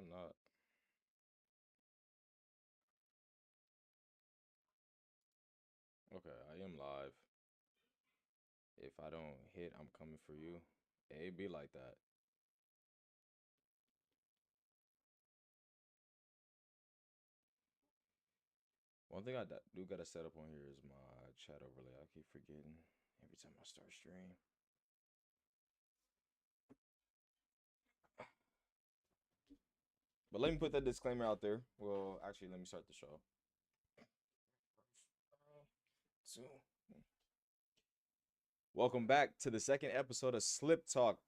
not? Okay, I am live. If I don't hit, I'm coming for you. It be like that. One thing do gotta set up on here is my chat overlay. I keep forgetting every time I start stream. But let me put that disclaimer out there. Well, actually, let me start the show. So, welcome back to the second episode of Slip Talk,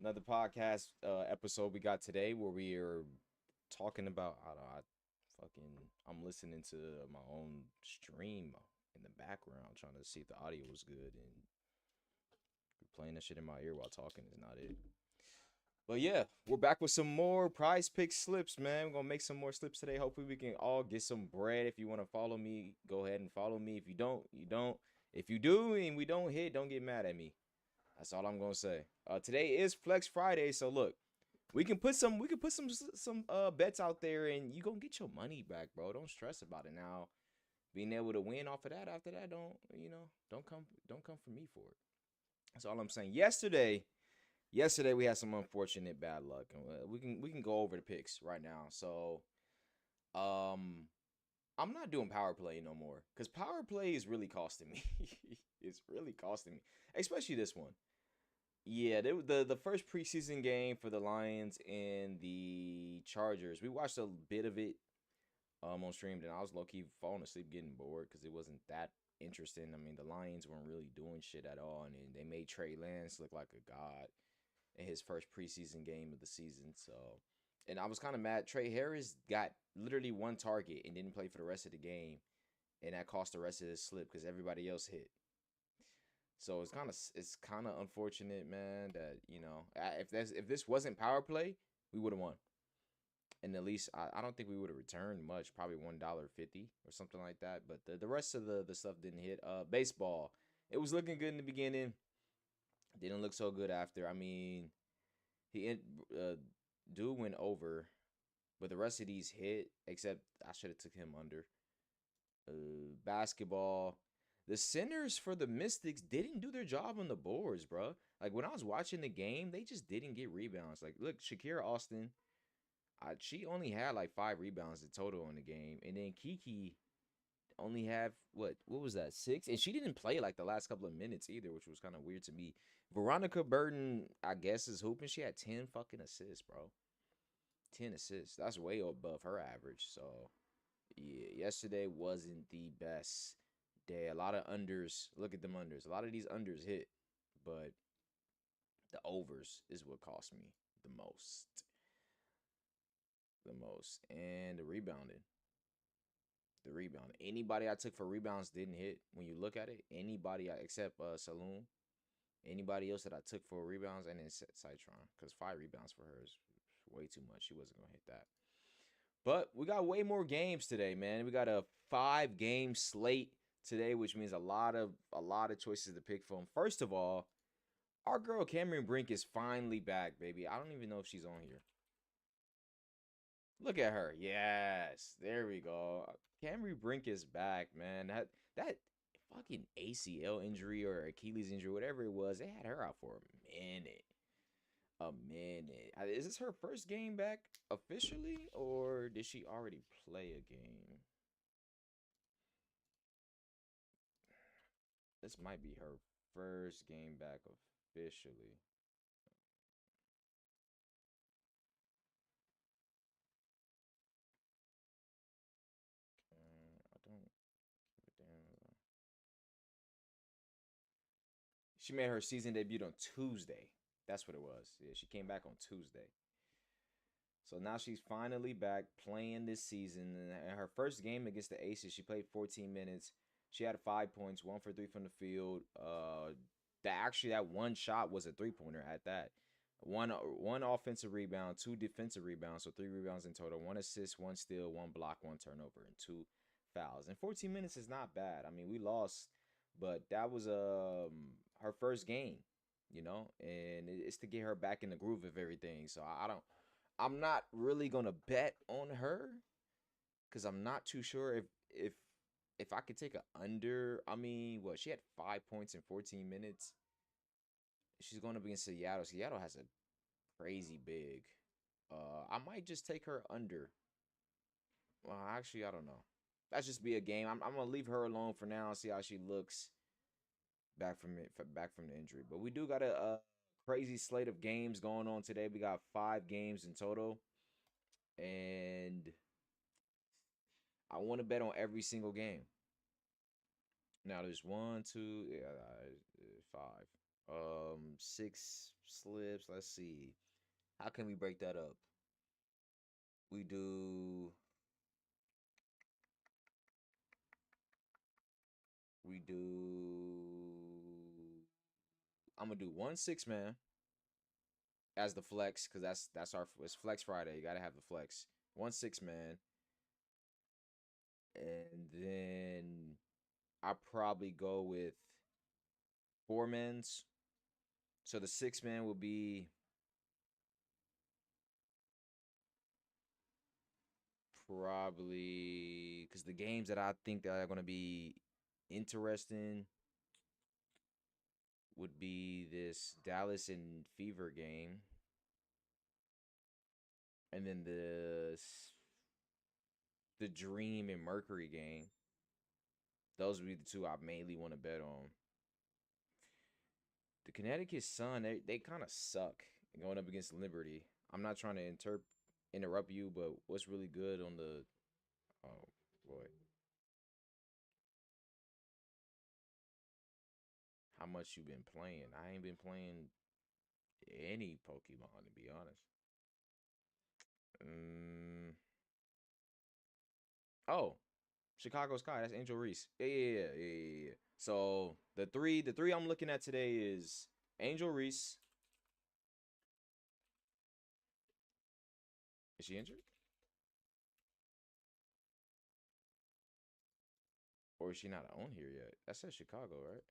another podcast episode we got today where we are talking about. I don't know, I'm listening to my own stream in the background, trying to see if the audio was good, and playing that shit in my ear while talking is not it. But yeah, we're back with some more prize pick slips, man. We're gonna make some more slips today. Hopefully, we can all get some bread. If you want to follow me, go ahead and follow me. If you don't, you don't. If you do and we don't hit, don't get mad at me. That's all I'm gonna say. Today is Flex Friday, so look, we can put some bets out there, and you gonna get your money back, bro. Don't stress about it now. Being able to win off of that after that, don't come for me for it. That's all I'm saying. Yesterday we had some unfortunate bad luck, and we can go over the picks right now. So, um, I'm not doing power play no more because power play is really costing me. It's really costing me, especially this one. Yeah, the first preseason game for the Lions and the Chargers. We watched a bit of it on stream, and I was low key falling asleep, getting bored because it wasn't that interesting. I mean, the Lions weren't really doing shit at all, and then they made Trey Lance look like a god in his first preseason game of the season. So, and I was kind of mad. Trey Harris got literally one target and didn't play for the rest of the game, and that cost the rest of his slip because everybody else hit. So it's kind of unfortunate, man. That if this wasn't power play, we would have won. And at least I don't think we would have returned much, probably $1.50 or something like that. But the rest of the stuff didn't hit. Baseball, it was looking good in the beginning. Didn't look so good after. I mean, he uh, dude went over, but the rest of these hit. Except I should have took him under. Basketball, the centers for the Mystics didn't do their job on the boards, bro. Like when I was watching the game, they just didn't get rebounds. Like look, Shakira Austin, she only had like 5 rebounds in total in the game, and then Kiki only have what was that, 6? And she didn't play like the last couple of minutes either, which was kind of weird to me. Veronica Burton, I guess, is hooping. She had 10 fucking assists, bro. 10 assists. That's way above her average. So yeah, yesterday wasn't the best day. A lot of unders. Look at them unders. A lot of these unders hit, but the overs is what cost me the most. The most. And the rebounding. The rebound. Anybody I took for rebounds didn't hit. When you look at it, except Saloon, anybody else that I took for rebounds, and then Citron, because 5 rebounds for her is way too much. She wasn't gonna hit that. But we got way more games today, man. We got a 5 game slate today, which means a lot of choices to pick from. First of all, our girl Cameron Brink is finally back, baby. I don't even know if she's on here. Look at her. Yes, there we go. Cameron Brink is back, man. That fucking ACL injury or Achilles injury, whatever it was, they had her out for a minute. A minute. Is this her first game back officially, or did she already play a game? This might be her first game back officially. I don't give a damn. She made her season debut on Tuesday. That's what it was. Yeah, she came back on Tuesday. So now she's finally back playing this season. And her first game against the Aces, she played 14 minutes. She had 5 points, 1 for 3 from the field. That one shot was a 3 pointer at that. One offensive rebound, 2 defensive rebounds, so 3 rebounds in total. 1 assist, 1 steal, 1 block, 1 turnover, and 2 fouls. And 14 minutes is not bad. I mean, we lost, but that was her first game, and it's to get her back in the groove of everything. So I'm not really gonna bet on her because I'm not too sure if if I could take a under. I mean, what she had 5 points in 14 minutes. She's going up against Seattle. Seattle has a crazy big. I might just take her under. Well, actually, I don't know. That's just be a game. I'm gonna leave her alone for now and see how she looks back from the injury. But we do got a crazy slate of games going on today. We got 5 games in total, and I want to bet on every single game. Now there's one, two, yeah, five, six slips. Let's see. How can we break that up? We do we do. I'm gonna do one 6 man as the flex because that's our it's Flex Friday. You gotta have the flex. One 6 man, and then I probably go with 4 men's. So the 6 man will be probably because the games that I think that are gonna be interesting would be this Dallas and Fever game, and then the Dream and Mercury game. Those would be the two I mainly want to bet on. The Connecticut Sun, they kind of suck going up against Liberty. I'm not trying to interrupt you, but what's really good on the oh boy, how much you been playing? I ain't been playing any Pokemon to be honest. Mm, oh, Chicago Sky. That's Angel Reese. Yeah. So the three I'm looking at today is Angel Reese. Is she injured? Or is she not on here yet? That says Chicago, right?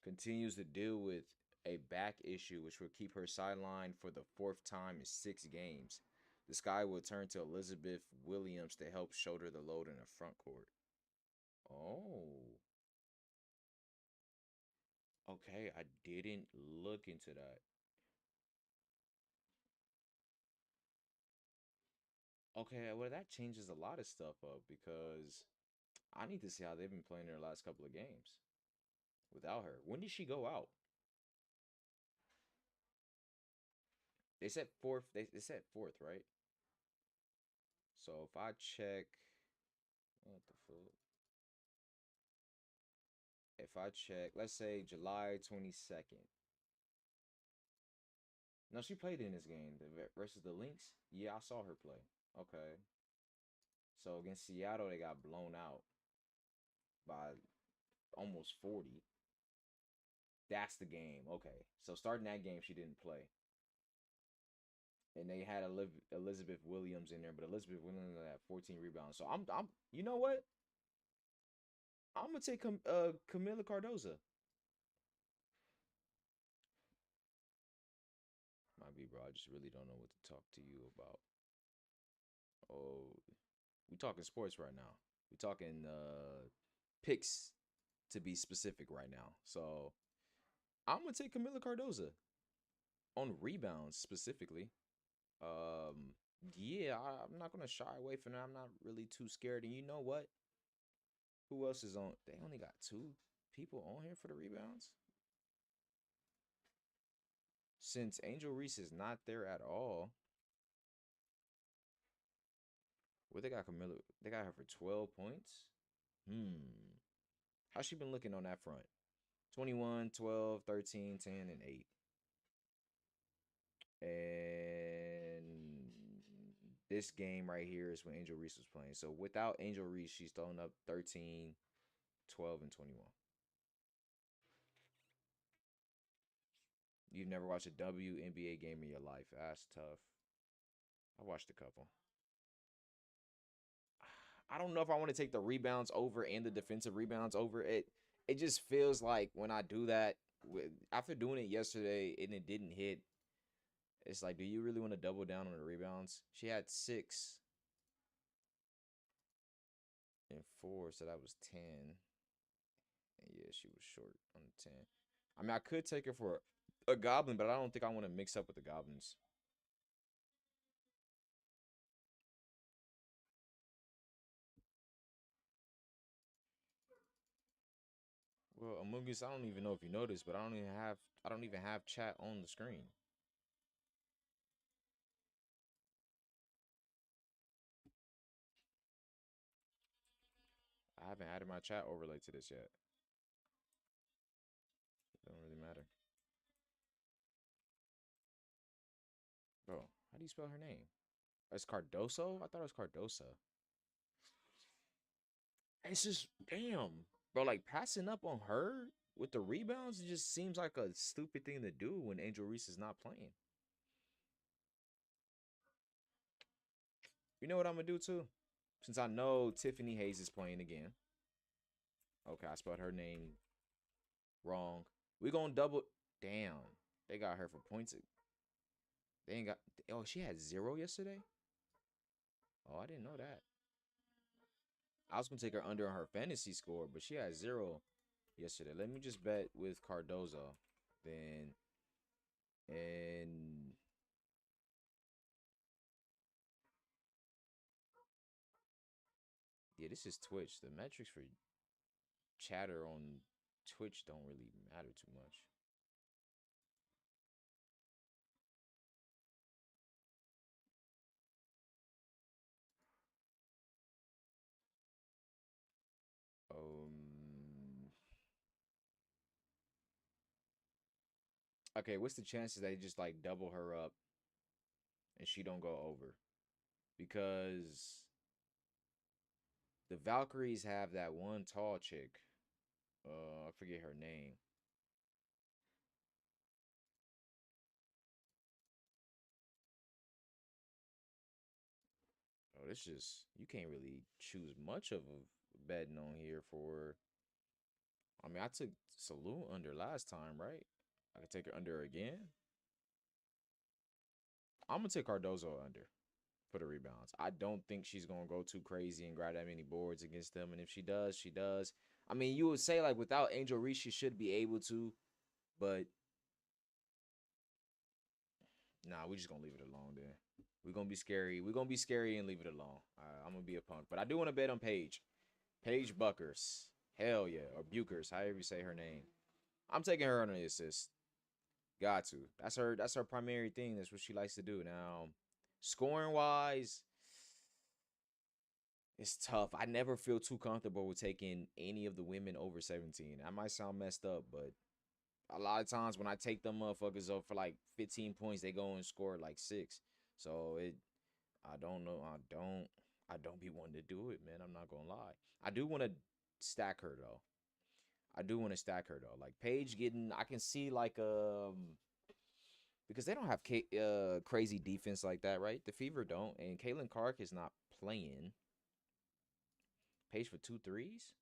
Continues to deal with a back issue, which will keep her sidelined for the fourth time in 6 games. The Sky will turn to Elizabeth Williams to help shoulder the load in the front court. Oh, okay. I didn't look into that. Okay, well, that changes a lot of stuff up because I need to see how they've been playing their last couple of games without her. When did she go out? They said fourth. They said fourth, right? So if I check, what the fuck? If I check, let's say July 22nd. No, she played in this game versus the Lynx. Yeah, I saw her play. Okay, so against Seattle, they got blown out by almost 40. That's the game. Okay, so starting that game, she didn't play, and they had Elizabeth Williams in there, but Elizabeth Williams had 14 rebounds. So you know what? I'm gonna take Camila Cardoza. Might be, bro. I just really don't know what to talk to you about. Oh, we talking sports right now. We talking picks to be specific right now. So I'm gonna take Camila Cardoza on rebounds specifically. Um, yeah, I'm not gonna shy away from that. I'm not really too scared. And you know what? Who else is on? They only got 2 people on here for the rebounds. Since Angel Reese is not there at all, what they got Camilla? They got her for 12 points. Hmm. How's she been looking on that front? 21, 12, 13, 10, and 8. And this game right here is when Angel Reese was playing. So without Angel Reese, she's throwing up 13, 12, and 21. You've never watched a WNBA game in your life. That's tough. I watched a couple. I don't know if I want to take the rebounds over and the defensive rebounds over it. It just feels like when I do that, after doing it yesterday and it didn't hit, it's like, do you really want to double down on the rebounds? She had 6 and 4, so that was 10. And yeah, she was short on the 10. I mean, I could take her for a goblin, but I don't think I want to mix up with the goblins. Well, Among Us, I don't even know if you noticed, but I don't even have chat on the screen. I haven't added my chat overlay to this yet. It don't really matter. Bro, how do you spell her name? It's Cardoso? I thought it was Cardosa. It's just damn. Bro, like passing up on her with the rebounds, it just seems like a stupid thing to do when Angel Reese is not playing. You know what I'm gonna do too? Since I know Tiffany Hayes is playing again. Okay, I spelled her name wrong. We gonna double. Damn, they got her for points. They ain't got. Oh, she had 0 yesterday. Oh, I didn't know that. I was gonna take her under on her fantasy score, but she had 0 yesterday. Let me just bet with Cardozo, then, and yeah, this is Twitch. The metrics for chatter on Twitch don't really matter too much. Um. Okay, what's the chances they just like double her up and she don't go over? Because the Valkyries have that one tall chick. I forget her name. Oh, this just you can't really choose much of a betting on here for. I mean, I took Saloon under last time, right? I could take her under again. I'm gonna take Cardozo under for the rebounds. I don't think she's gonna go too crazy and grab that many boards against them. And if she does, she does. I mean, you would say like without Angel Reese, she should be able to, but nah, we just gonna leave it alone then. We're gonna be scary. We're gonna be scary and leave it alone. I'm gonna be a punk, but I do want to bet on Paige. Paige Buckers. Hell yeah, or Bukers, however you say her name. I'm taking her on the assist. Got to. That's her primary thing. That's what she likes to do. Now, scoring wise, it's tough. I never feel too comfortable with taking any of the women over 17. I might sound messed up, but a lot of times when I take them motherfuckers up for like 15 points, they go and score like 6. So I don't know. I don't be wanting to do it, man. I'm not gonna lie. I do want to stack her though. I do want to stack her though. Like Paige getting, I can see like because they don't have crazy defense like that, right? The Fever don't, and Caitlin Clark is not playing. Paige for 2 threes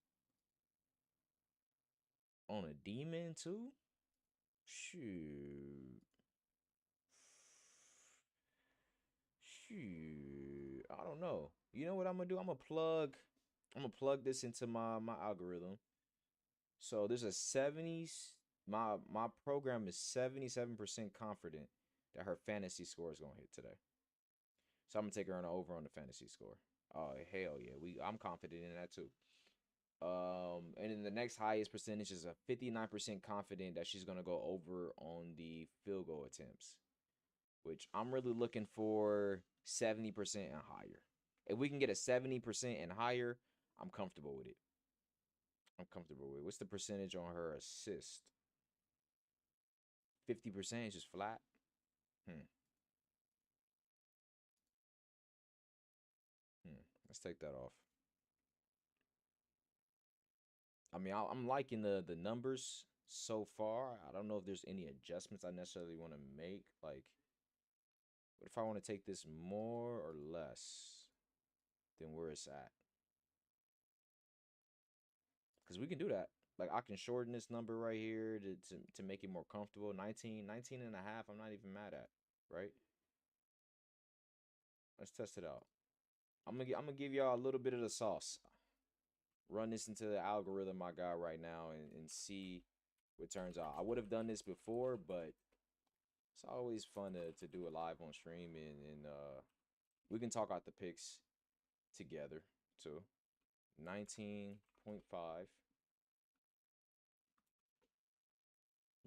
on a demon too. Shoot, shoot. I don't know. You know what I'm gonna do? I'm gonna plug this into my algorithm. So there's a 70s. My program is 77% confident that her fantasy score is gonna hit today. So I'm gonna take her on over on the fantasy score. Oh hell yeah, I'm confident in that too. And then the next highest percentage is a 59% confident that she's gonna go over on the field goal attempts, which I'm really looking for 70% and higher. If we can get a 70% and higher, I'm comfortable with it. I'm comfortable with it. What's the percentage on her assist? 50% is just flat. Hmm. Hmm. Let's take that off. I mean, I'm liking the numbers. so far. I don't know if there's any adjustments I necessarily want to make. Like, what if I want to take this more or less than where it's at? Because we can do that. Like, I can shorten this number right here to make it more comfortable. 19 and a half, I'm not even mad at, right? Let's test it out. I'm gonna give y'all a little bit of the sauce. Run this into the algorithm I got right now and see what turns out. I would have done this before, but it's always fun to do it live on stream and we can talk out the picks together too. 19.5.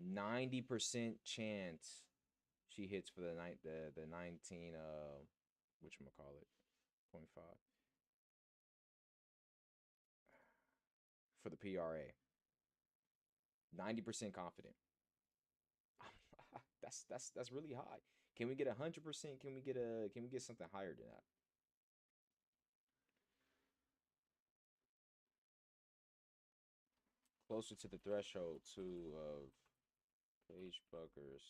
90% chance she hits for the 19 whatchamacallit, point 0.5 for the PRA. 90% confident. That's really high. Can we get 100%? Can we get something higher than that? Closer to the threshold too of Paige Buckers.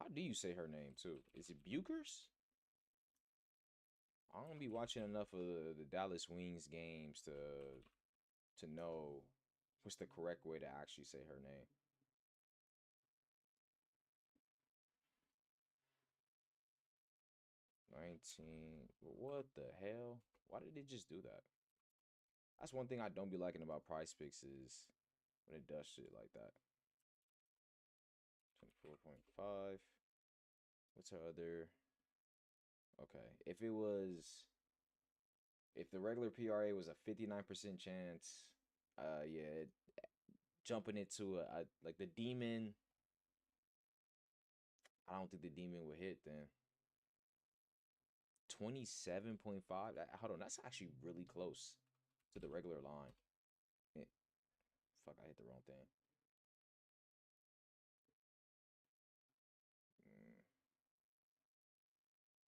How do you say her name too? Is it Bukers? I don't be watching enough of the Dallas Wings games to know what's the correct way to actually say her name. 19. What the hell? Why did it just do that? That's one thing I don't be liking about Prizepicks is when it does shit like that. 24.5. What's her other? Okay. If the regular PRA was a 59% chance, yeah, jumping it to like the demon, I don't think the demon would hit then. 27.5. Hold on, that's actually really close to the regular line. Eh, fuck, I hit the wrong thing. Mm,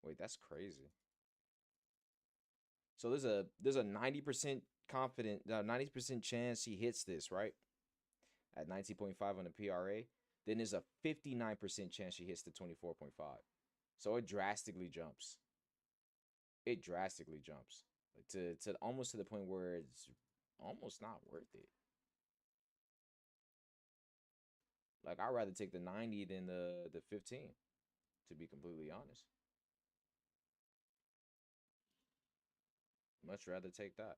wait, that's crazy. So there's a 90% confident 90% chance he hits this, right? At 19.5 on the PRA. Then there's a 59% chance she hits the 24.5. So it drastically jumps. It drastically jumps. Like to almost to the point where it's almost not worth it. Like I'd rather take the 90 than the 15, to be completely honest. Much rather take that.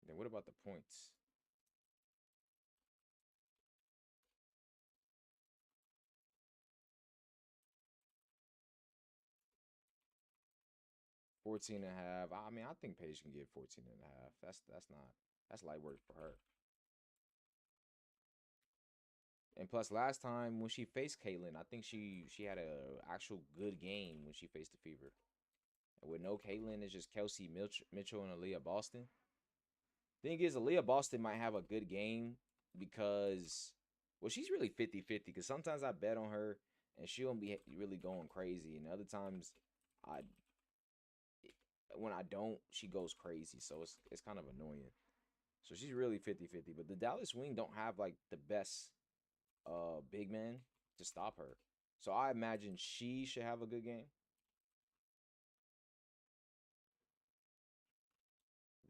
Then what about the points? 14 and a half. I mean, I think Paige can get 14 and a half. That's not that's light work for her. And plus, last time when she faced Caitlyn, I think she had a actual good game when she faced the Fever. And with no Caitlyn, it's just Kelsey Mitchell and Aaliyah Boston. Thing is, Aaliyah Boston might have a good game because, well, she's really 50-50 because sometimes I bet on her and she won't be really going crazy. And other times, I when I don't, she goes crazy. So it's kind of annoying. So she's really 50-50. But the Dallas Wing don't have like the best big man to stop her. So I imagine she should have a good game.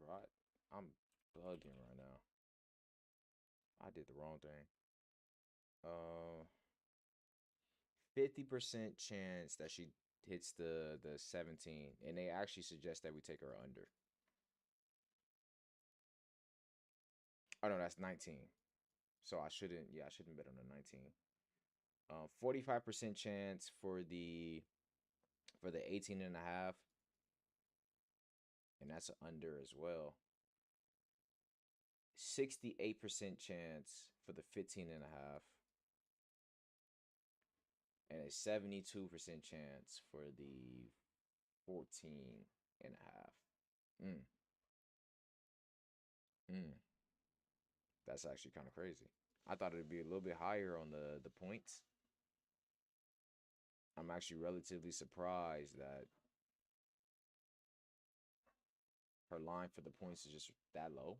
Right? I'm bugging right now. I did the wrong thing. 50% chance that she hits the 17, and they actually suggest that we take her under. Oh no, that's 19. So I shouldn't bet on the 19. 45% chance for the 18 and a half, and that's under as well. 68% chance for the 15 and a half, and a 72% chance for the 14 and a half. Mm, mm. That's actually kind of crazy. I thought it'd be a little bit higher on the points. I'm actually relatively surprised that her line for the points is just that low.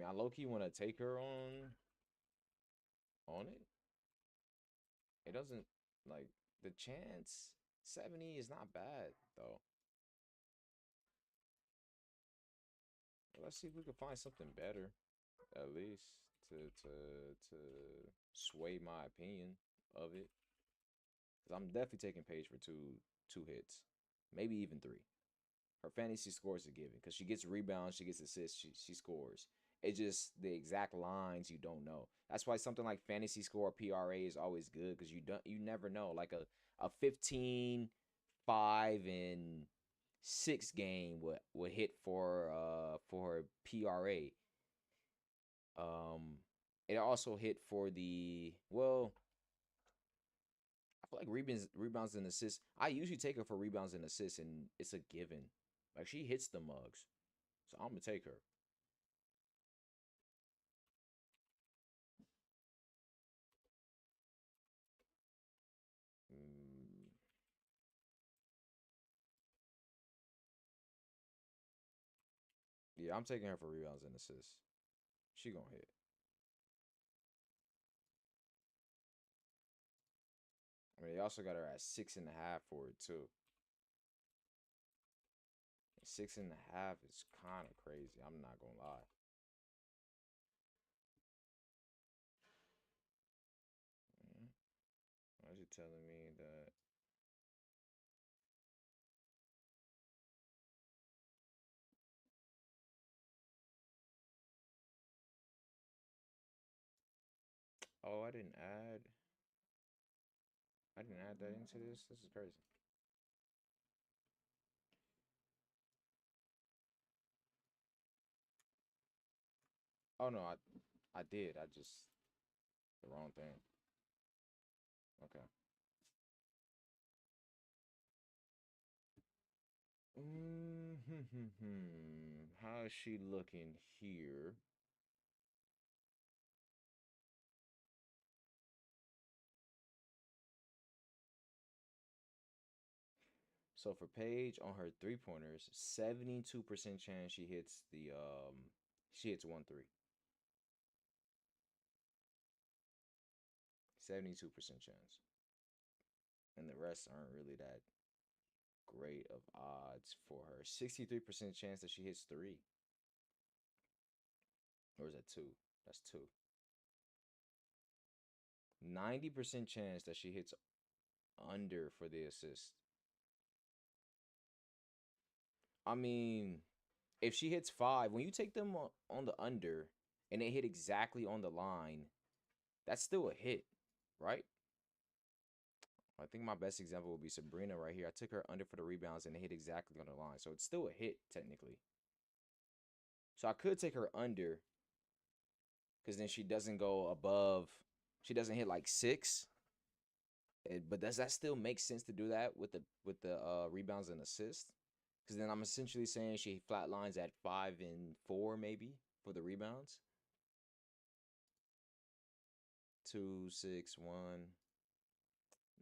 mean, I low key want to take her on it. It doesn't like the chance 70 is not bad though. Let's see if we can find something better at least to sway my opinion of it. Cause I'm definitely taking Paige for two hits, maybe even three. Her fantasy scores are given because she gets rebounds, she gets assists, she scores. It's just the exact lines you don't know. That's why something like fantasy score PRA is always good because you never know. Like a 15, 5, and 6 game would hit for PRA. Um, it also hit for the well. I feel like rebounds and assists. I usually take her for rebounds and assists, and it's a given. Like she hits the mugs, so I'm gonna take her. Mm, yeah, I'm taking her for rebounds and assists. She gonna hit. I mean, they also got her at 6.5 for it too. 6.5 is kind of crazy. I'm not gonna lie. Mm, why is you telling me that? Oh, I didn't add that into this. This is crazy. Oh no, I did. I just the wrong thing. Okay. How is she looking here? So for Paige on her 3 pointers, 72% chance she hits 1 3. 72% chance. And the rest aren't really that great of odds for her. 63% chance that she hits three. Or is that two? That's two. 90% chance that she hits under for the assist. I mean, if she hits five, when you take them on the under and they hit exactly on the line, that's still a hit, right? I think my best example would be Sabrina right here. I took her under for the rebounds and it hit exactly on the line. So it's still a hit, technically. So I could take her under because then she doesn't go above, she doesn't hit like six. But does that still make sense to do that with the rebounds and assists? Because then I'm essentially saying she flatlines at 5 and 4 maybe for the rebounds. 2, 6, 1.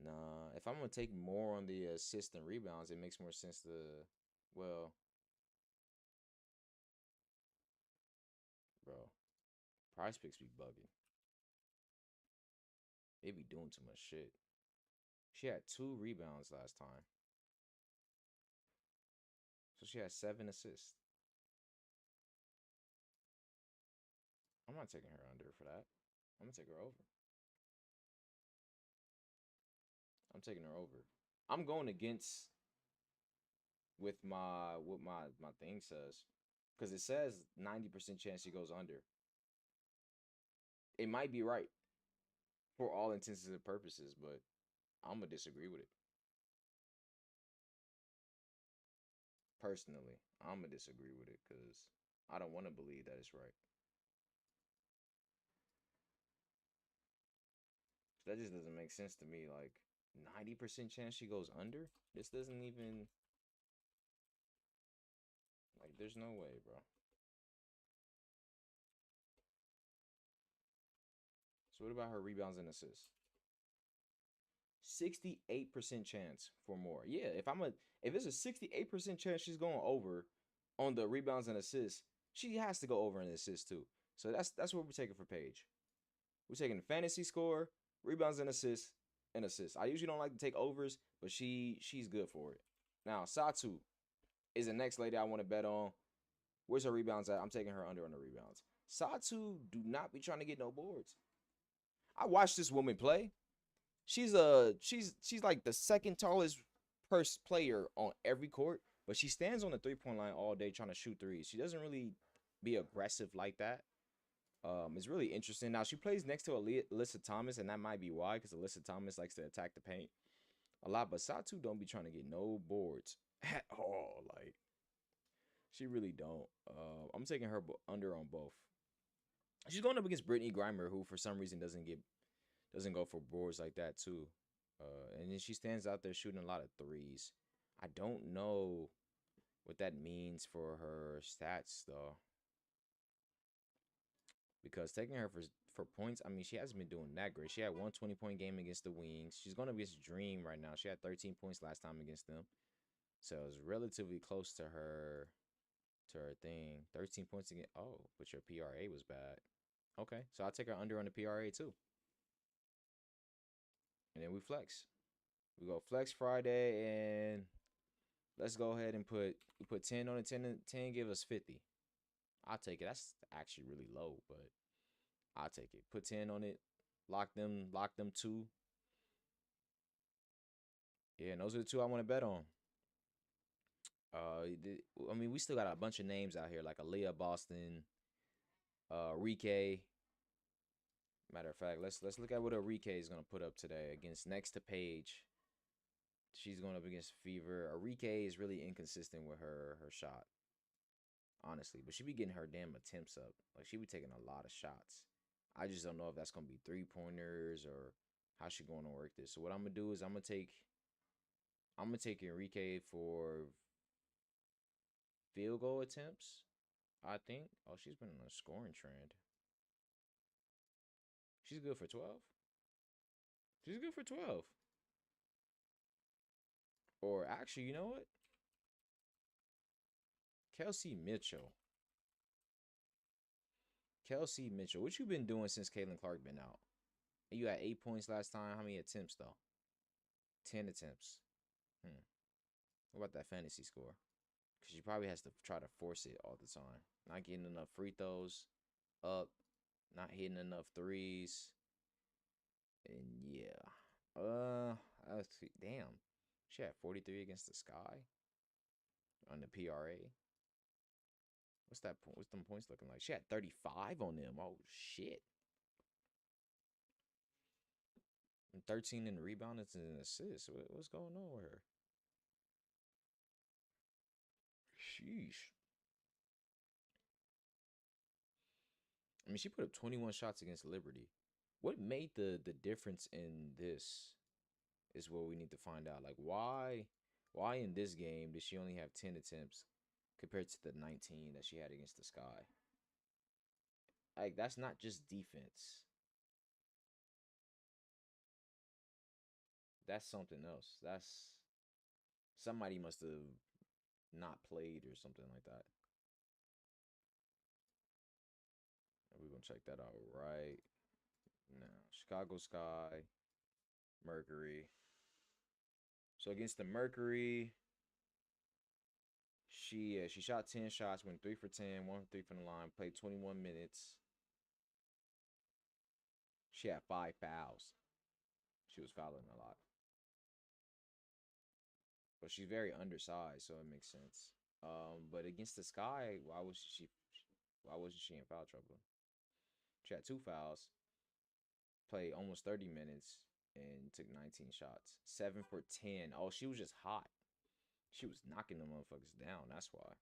Nah, if I'm gonna take more on the assist and rebounds, it makes more sense to, well, bro, Prizepicks be bugging. They be doing too much shit. She had 2 rebounds last time, so she had 7 assists. I'm not taking her under for that. I'm gonna take her over. I'm taking her over. I'm going against with my what my thing says, because it says 90% chance she goes under. It might be right for all intents and purposes, but I'm gonna disagree with it. Personally, I'm gonna disagree with it because I don't want to believe that it's right. That just doesn't make sense to me. Like 90% chance she goes under. This doesn't even like. There's no way, bro. So what about her rebounds and assists? 68% chance for more. Yeah, if it's a 68% chance she's going over on the rebounds and assists, she has to go over in assists too. So that's what we're taking for Paige. We're taking the fantasy score, rebounds and assists, and assists. I usually don't like to take overs, but she's good for it. Now Satu is the next lady I want to bet on. Where's her rebounds at? I'm taking her under on the rebounds. Satu do not be trying to get no boards. I watched this woman play. She's like the second tallest player on every court, but she stands on the 3-point line all day trying to shoot threes. She doesn't really be aggressive like that. It's really interesting. Now she plays next to Alyssa Thomas, and that might be why, because Alyssa Thomas likes to attack the paint a lot. But Satu don't be trying to get no boards at all. Like she really don't. I'm taking her under on both. She's going up against Brittany Grimer, who for some reason doesn't go for boards like that too. And then she stands out there shooting a lot of threes. I don't know what that means for her stats though, because taking her for points, I mean, she hasn't been doing that great. She had one 20-point game against the Wings. She's going up against Dream right now. She had 13 points last time against them, so it's relatively close to her thing. 13 points again. Oh, but your PRA was bad. Okay, so I'll take her under on the PRA too. And then we flex. We go flex Friday, and let's go ahead and put 10 on it. 10 give us 50. I'll take it. That's actually really low, but I'll take it. Put 10 on it. Lock them two. Yeah, and those are the two I want to bet on. I mean, we still got a bunch of names out here like Aaliyah Boston, Rike. Matter of fact, let's look at what Rike is gonna put up today against next to Paige. She's going up against Fever. Arike is really inconsistent with her shot, honestly. But she be getting her damn attempts up. Like she be taking a lot of shots. I just don't know if that's gonna be 3-pointers or how she going to work this. So what I'm gonna do is I'm gonna take Enrique for field goal attempts. I think. Oh, she's been on a scoring trend. She's good for 12. She's good for 12. Or actually, you know what? Kelsey Mitchell. Kelsey Mitchell. What you been doing since Caitlin Clark been out? You had 8 points last time. How many attempts though? 10 attempts. What about that fantasy score? Because she probably has to try to force it all the time. Not getting enough free throws up. Not hitting enough threes. And yeah. Damn. She had 43 against the Sky on the PRA. What's that point? What's them points looking like? She had 35 on them. Oh shit. And 13 in the rebound and assists. What's going on with her? Sheesh. I mean, she put up 21 shots against Liberty. What made the difference in this is what we need to find out. Like why in this game did she only have 10 attempts compared to the 19 that she had against the Sky? Like that's not just defense. That's something else. That's somebody must have not played or something like that. And we're gonna check that out right now. Chicago Sky, Mercury. So against the Mercury, she shot 10 shots, went 3 for 10, 1 for 3 from the line, played 21 minutes. She had 5 fouls. She was fouling a lot. But she's very undersized, so it makes sense. But against the Sky, why wasn't she in foul trouble? She had 2 fouls, played almost 30 minutes, and took 19 shots. 7 for 10. Oh, she was just hot. She was knocking the motherfuckers down. That's why.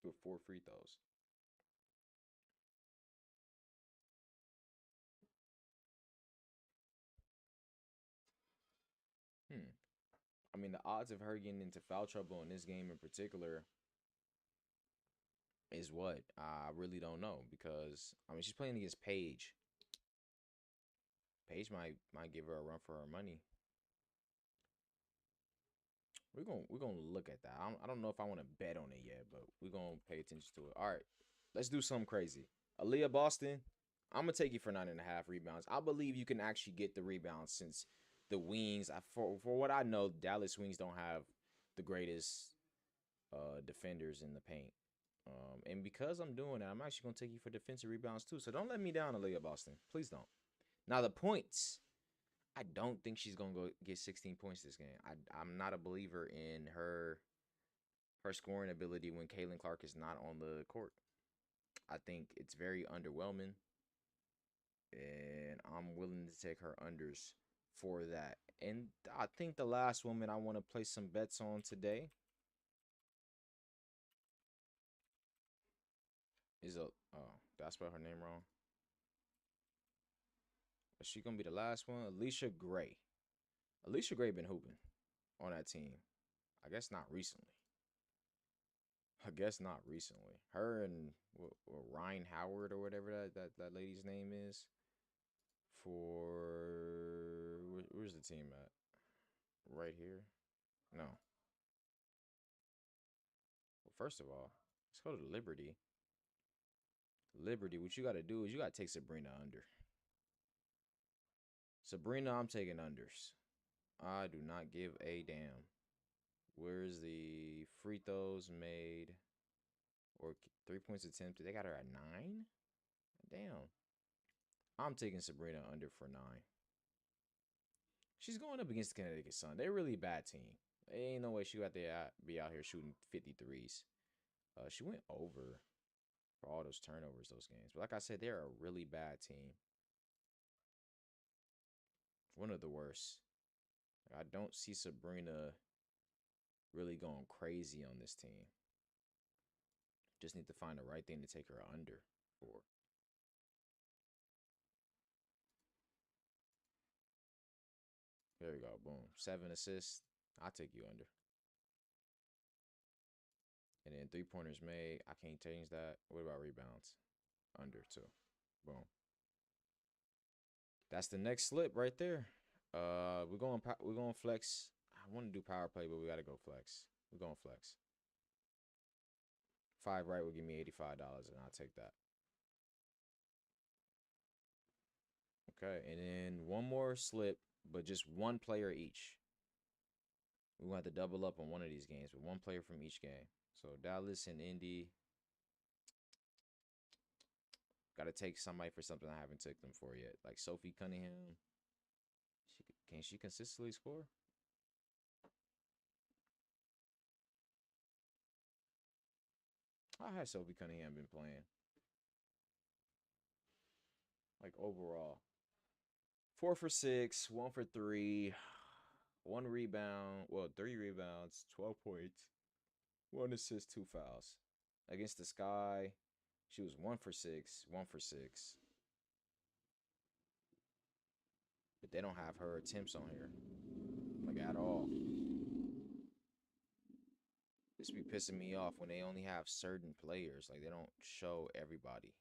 With 4 free throws. I mean, the odds of her getting into foul trouble in this game in particular is what? I really don't know because I mean she's playing against Paige. Paige might give her a run for her money. We're gonna look at that. I don't know if I want to bet on it yet, but we're gonna pay attention to it. All right. Let's do something crazy. Aaliyah Boston, I'm gonna take you for 9.5 rebounds. I believe you can actually get the rebounds since the wings. For what I know, Dallas wings don't have the greatest defenders in the paint. And because I'm doing that, I'm actually gonna take you for defensive rebounds too. So don't let me down, Aaliyah Boston. Please don't. Now the points. I don't think she's gonna go get 16 points this game. I'm not a believer in her scoring ability when Caitlin Clark is not on the court. I think it's very underwhelming, and I'm willing to take her unders for that. And I think the last woman I want to place some bets on today is a did I spell her name wrong? Is she gonna be the last one? Alicia Gray. Alicia Gray been hooping on that team. I guess not recently. I guess not recently. Her and Ryan Howard or whatever that lady's name is for where's the team at? Right here? No. Well, first of all, let's go to Liberty. Liberty, what you got to do is you got to take Sabrina under. Sabrina, I'm taking unders. I do not give a damn. Where's the free throws made or 3 points attempted? They got her at 9? Damn. I'm taking Sabrina under for 9. She's going up against the Connecticut Sun. They're a really bad team. Ain't no way she got to be out here shooting 53s. She went over for all those turnovers those games. But like I said, they're a really bad team. One of the worst. I don't see Sabrina really going crazy on this team. Just need to find the right thing to take her under for. There we go. Boom. 7 assists. I'll take you under. And then 3-pointers made. I can't change that. What about rebounds? Under too. Boom. That's the next slip right there. We're going flex. I want to do power play, but we gotta go flex. We're going flex. 5 right will give me $85, and I'll take that. Okay, and then one more slip, but just one player each. We're gonna have to double up on one of these games, but one player from each game. So Dallas and Indy. Gotta take somebody for something I haven't took them for yet. Like Sophie Cunningham. Can she consistently score? How has Sophie Cunningham been playing? Like overall. 4 for 6, 1 for 3, 1 rebound. Well, 3 rebounds, 12 points, 1 assist, 2 fouls. Against the Sky, she was 1 for 6, 1 for 6. But they don't have her attempts on here. Like at all. This be pissing me off when they only have certain players. Like they don't show everybody.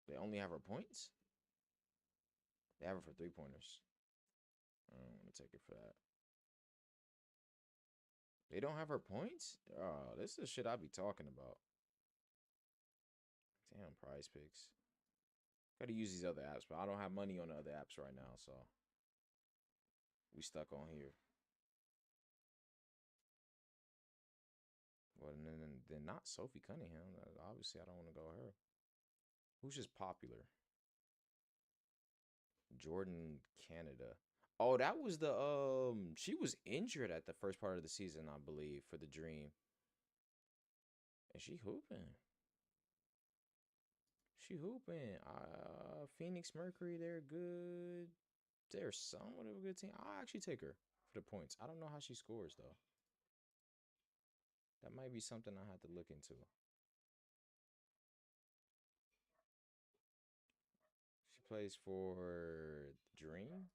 They only have her points? They have her for 3-pointers. I don't want to take it for that. They don't have her points? Oh, this is shit I be talking about. Damn, Prizepicks. Gotta use these other apps, but I don't have money on the other apps right now, so we stuck on here. Well, then not Sophie Cunningham. Obviously, I don't want to go her. Who's just popular? Jordan Canada. Oh, that was the she was injured at the first part of the season, I believe, for the Dream. And she hooping. She hooping. Phoenix Mercury, they're good. They're somewhat of a good team. I'll actually take her for the points. I don't know how she scores though. That might be something I have to look into. She plays for Dream.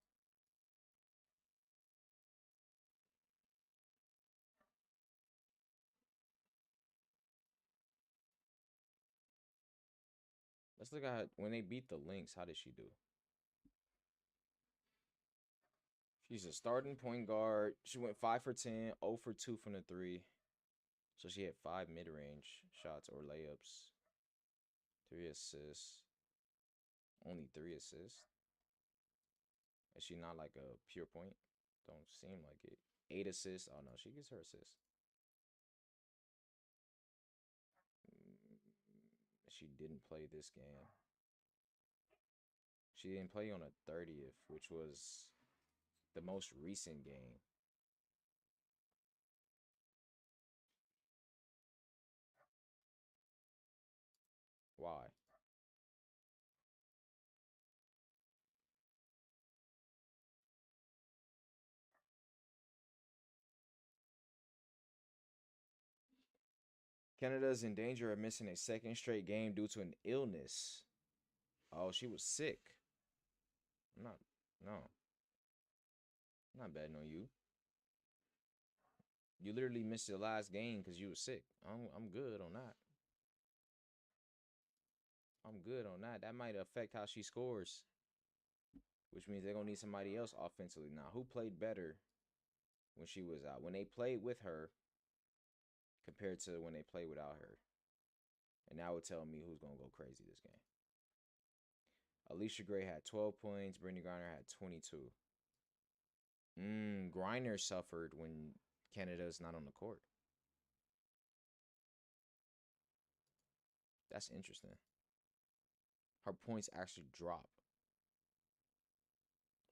Let's look at when they beat the Lynx. How did she do? She's a starting point guard. She went 5 for 10, 0 for 2 from the three. So she had 5 mid-range shots or layups, 3 assists, only 3 assists. Is she not like a pure point? Don't seem like it. 8 assists. Oh no, she gets her assists. She didn't play this game. She didn't play on the 30th, which was the most recent game. Why? Canada's in danger of missing a second straight game due to an illness. Oh, she was sick. I'm not, no, I'm not betting on you. You literally missed the last game because you were sick. I'm good on that. I'm good on that. That might affect how she scores, which means they're gonna need somebody else offensively. Now, who played better when she was out? When they played with her compared to when they played without her? And that would tell me who's gonna go crazy this game. Alicia Gray had 12 points. Brittany Griner had 22. Griner suffered when Canada's not on the court. That's interesting. Her points actually drop.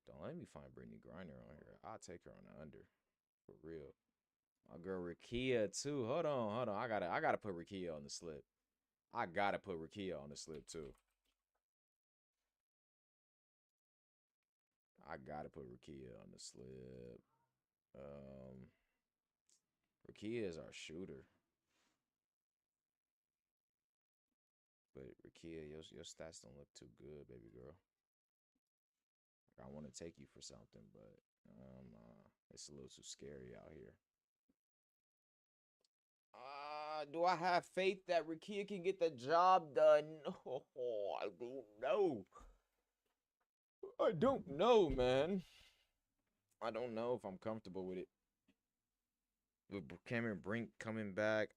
Don't let me find Brittany Griner on here. I'll take her on the under. For real. My girl Rakia too. Hold on. I gotta put Rakia on the slip. I gotta put Rakia on the slip too. I gotta put Rakia on the slip. Rakia is our shooter. But Rakia, your stats don't look too good, baby girl. Like, I want to take you for something, but it's a little too scary out here. Do I have faith that Rakia can get the job done? Oh, I don't know. I don't know, man. I don't know if I'm comfortable with it. With Cameron Brink coming back,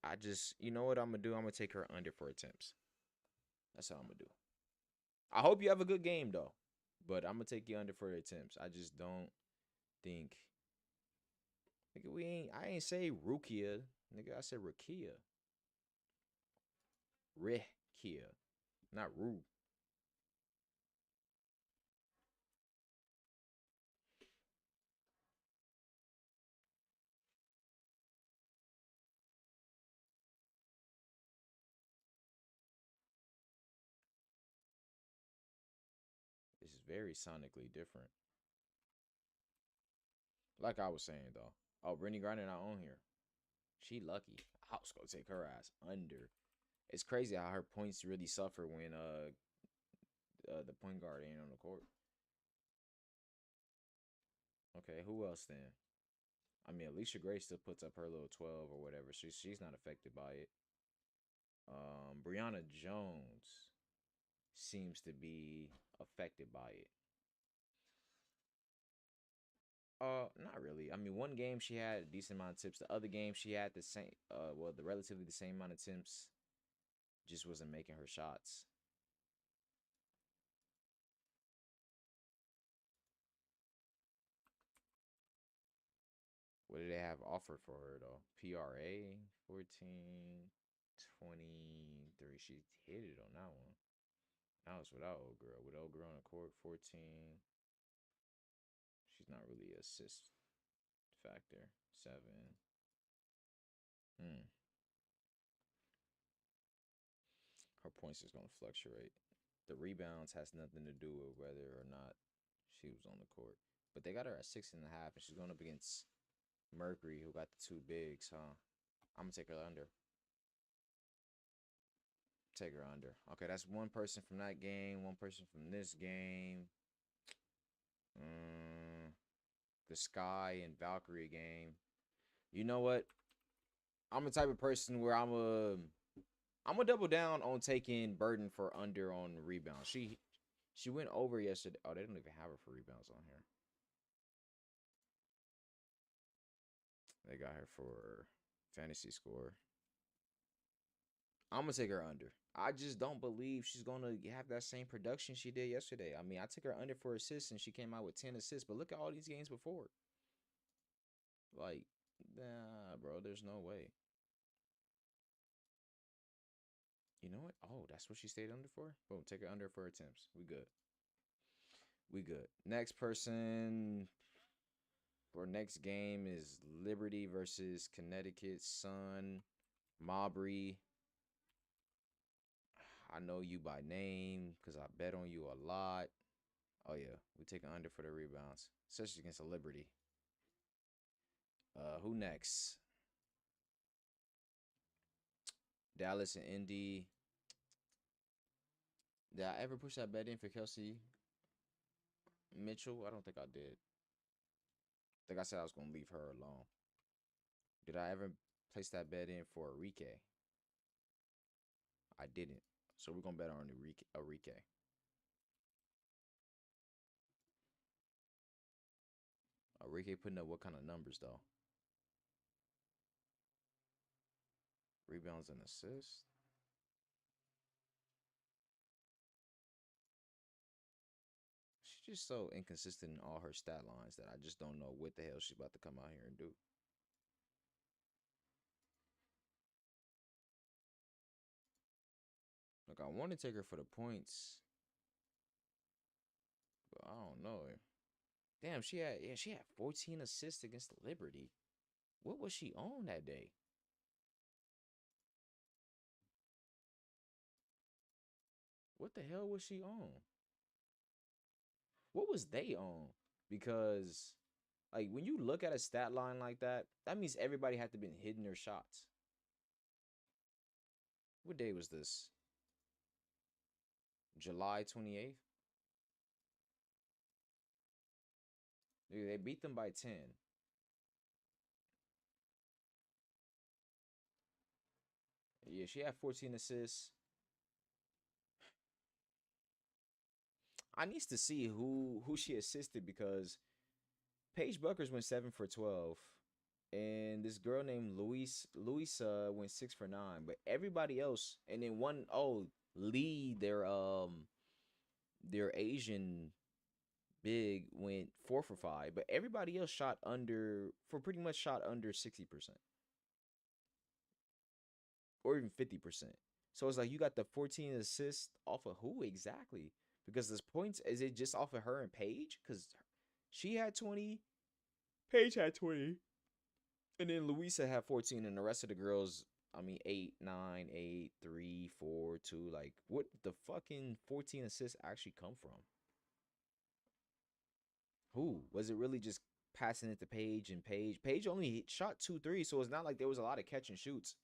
you know what I'm going to do? I'm going to take her under for attempts. That's how I'm going to do. I hope you have a good game, though. But I'm going to take you under for the attempts. I just don't think. Nigga, I ain't say Rukia. Nigga, I said Rakia. Rekia. Not Ru. This is very sonically different. Like I was saying, though. Oh, Brittany Griner not on here. She lucky. I was gonna take her ass under. It's crazy how her points really suffer when the point guard ain't on the court. Okay, who else then? I mean, Alicia Gray still puts up her little 12 or whatever. She's not affected by it. Brianna Jones seems to be affected by it. Not really. I mean, one game she had a decent amount of tips. The other game she had the same, the relatively the same amount of attempts. Just wasn't making her shots. What did they have offered for her though? PRA 14, 23. She hit it on that one. That was without old girl. With old girl on the court, 14. She's not really an assist factor. 7. Her points is gonna fluctuate. The rebounds has nothing to do with whether or not she was on the court. But they got her at 6.5, and she's going up against Mercury, who got the two bigs, huh? I'm gonna take her under. Take her under. Okay, that's one person from that game, one person from this game. The Sky and Valkyrie game. You know what? I'm the type of person where I'm gonna double down on taking Burden for under on rebounds. She went over yesterday. Oh, they don't even have her for rebounds on here. They got her for fantasy score. I'm gonna take her under. I just don't believe she's gonna have that same production she did yesterday. I mean, I took her under for assists and she came out with 10 assists, but look at all these games before. Like, nah, bro, there's no way. You know what? Oh, that's what she stayed under for? Boom, take her under for attempts. We good. We good. Next person for next game is Liberty versus Connecticut Sun. Mabry. I know you by name because I bet on you a lot. Oh yeah, we take under for the rebounds, especially against a Liberty. Who next? Dallas and Indy. Did I ever push that bet in for Kelsey Mitchell? I don't think I did. I think I said I was gonna leave her alone. Did I ever place that bet in for Enrique? I didn't. So we're gonna bet on Enrique. Enrique putting up what kind of numbers though? Rebounds and assists. She's just so inconsistent in all her stat lines that I just don't know what the hell she's about to come out here and do. Look, I want to take her for the points, but I don't know. Damn, she had 14 assists against Liberty. What was she on that day? What the hell was she on? What was they on? Because like when you look at a stat line like that, that means everybody had to been hitting their shots. What day was this? July 28th? They beat them by 10. Yeah, she had 14 assists. I needs to see who she assisted because Paige Buckers went 7 for 12, and this girl named Luisa went 6 for 9. But everybody else, and then Lee, their Asian big went 4 for 5. But everybody else shot under for pretty much shot under 60% or even 50%. So it's like you got the 14 assists off of who exactly? Because this points is it just off of her and Paige? Because she had 20, Paige had 20. And then Louisa had 14, and the rest of the girls, I mean, 8, 9, 8, 3, 4, 2. Like, what the fucking 14 assists actually come from? Who? Was it really just passing it to Paige and Paige? Paige only shot 2 threes, so it's not like there was a lot of catch and shoots.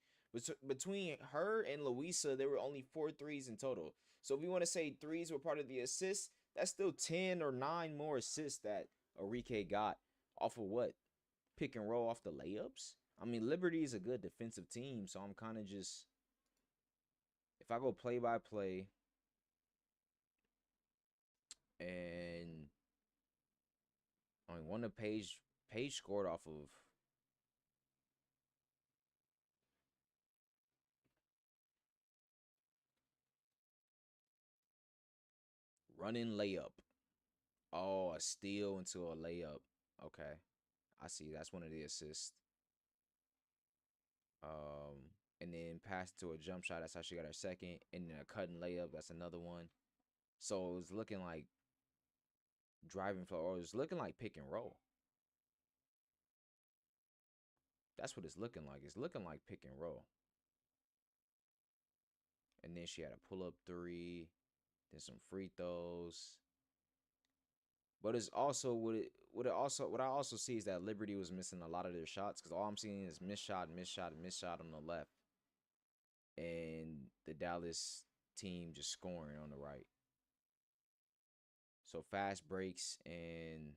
Between her and Louisa, there were only 4 threes in total. So if we want to say threes were part of the assists, that's still 10 or 9 more assists that Enrique got off of what? Pick and roll off the layups. I mean, Liberty is a good defensive team, so I'm kind of just if I go play by play and I mean one of Page scored off of running layup. Oh, a steal into a layup. Okay, I see. That's one of the assists. And then pass to a jump shot. That's how she got her second. And then a cut and layup. That's another one. So it was looking like driving flow, or it was looking like pick and roll. That's what it's looking like. It's looking like pick and roll. And then she had a pull up three, then some free throws. But it's also what I also see is that Liberty was missing a lot of their shots because all I'm seeing is miss shot, miss shot, miss shot on the left, and the Dallas team just scoring on the right. So fast breaks and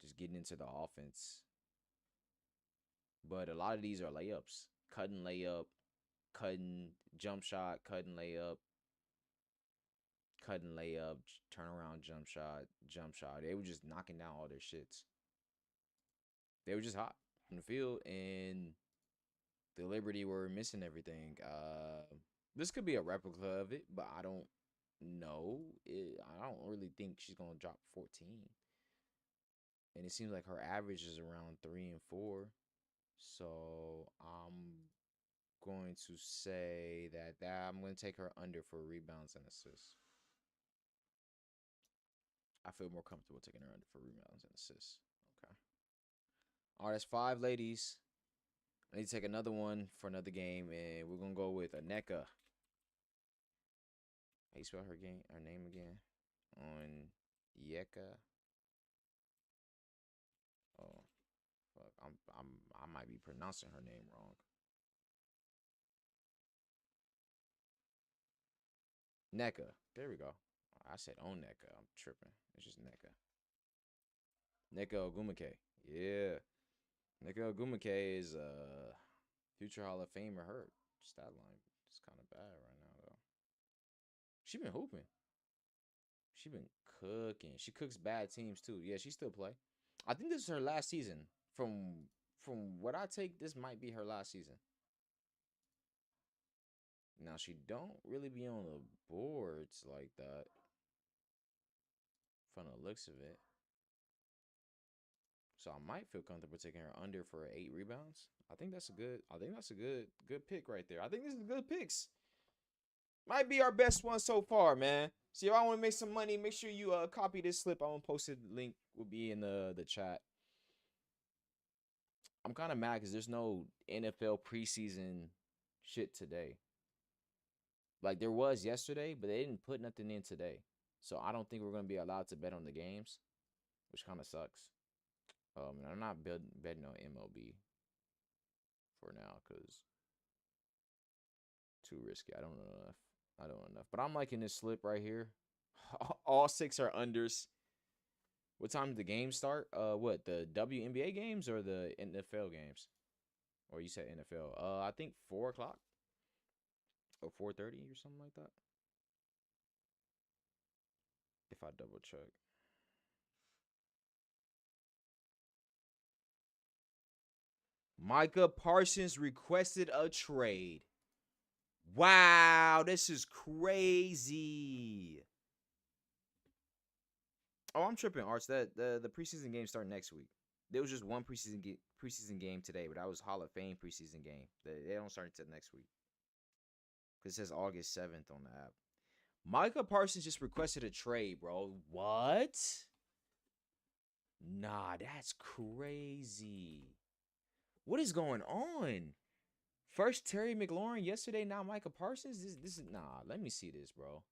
just getting into the offense. But a lot of these are layups, cutting layup, cutting jump shot, cutting layup, cutting layup, turnaround jump shot, jump shot. They were just knocking down all their shits. They were just hot on the field, and the Liberty were missing everything. This could be a replica of it, but I don't know. I don't really think she's gonna drop 14. And it seems like her average is around 3 and 4. So I'm going to say that I'm going to take her under for rebounds and assists. I feel more comfortable taking her under for rebounds and assists. Okay. All right, that's 5 ladies. I need to take another one for another game, and we're gonna go with Aneka. How you spell her name again? On Yeka. Oh, fuck. I might be pronouncing her name wrong. Neka. There we go. I said on Neka. I'm tripping. It's just Neka. Neka Ogumake. Yeah. Neka Ogumake is a future Hall of Famer. Her stat line is kind of bad right now though. She been hooping. She been cooking. She cooks bad teams too. Yeah, she still play. I think this is her last season. From what I take, this might be her last season. Now she don't really be on the boards like that from the looks of it. So I might feel comfortable taking her under for 8 rebounds. I think that's a good pick right there. I think this is good picks. Might be our best one so far, man. See, if I want to make some money, make sure you copy this slip. I'm gonna post it. The link will be in the chat. I'm kind of mad because there's no NFL preseason shit today. Like there was yesterday, but they didn't put nothing in today. So I don't think we're gonna be allowed to bet on the games, which kind of sucks. And I'm not betting on MLB for now because too risky. I don't know enough. I don't know enough. But I'm liking this slip right here. All 6 are unders. What time did the game start? What, the WNBA games or the NFL games? Or you said NFL? I think 4 o'clock or 4:30 or something like that. If I double check. Micah Parsons requested a trade. Wow, this is crazy. Oh, I'm tripping, Arts. That the preseason games start next week. There was just one preseason game today, but that was Hall of Fame preseason game. They don't start until next week because it says August 7th on the app. Micah Parsons just requested a trade, bro. What? Nah, that's crazy. What is going on? First Terry McLaurin yesterday, now Micah Parsons. This is nah. Let me see this, bro.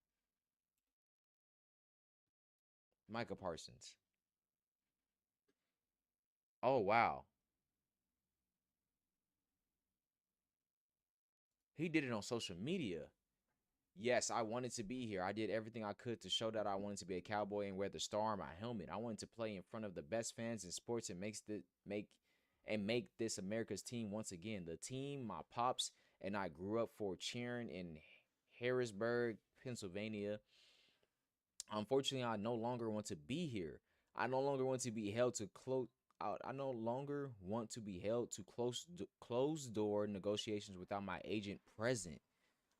Micah Parsons. Oh wow, he did it on social media. Yes, I wanted to be here. I did everything I could to show that I wanted to be a Cowboy and wear the star on my helmet. I wanted to play in front of the best fans in sports and make this America's team once again. The team my pops and I grew up for cheering in Harrisburg, Pennsylvania. Unfortunately, I no longer want to be here. I no longer want to be held to close out. I no longer want to be held to closed door negotiations without my agent present.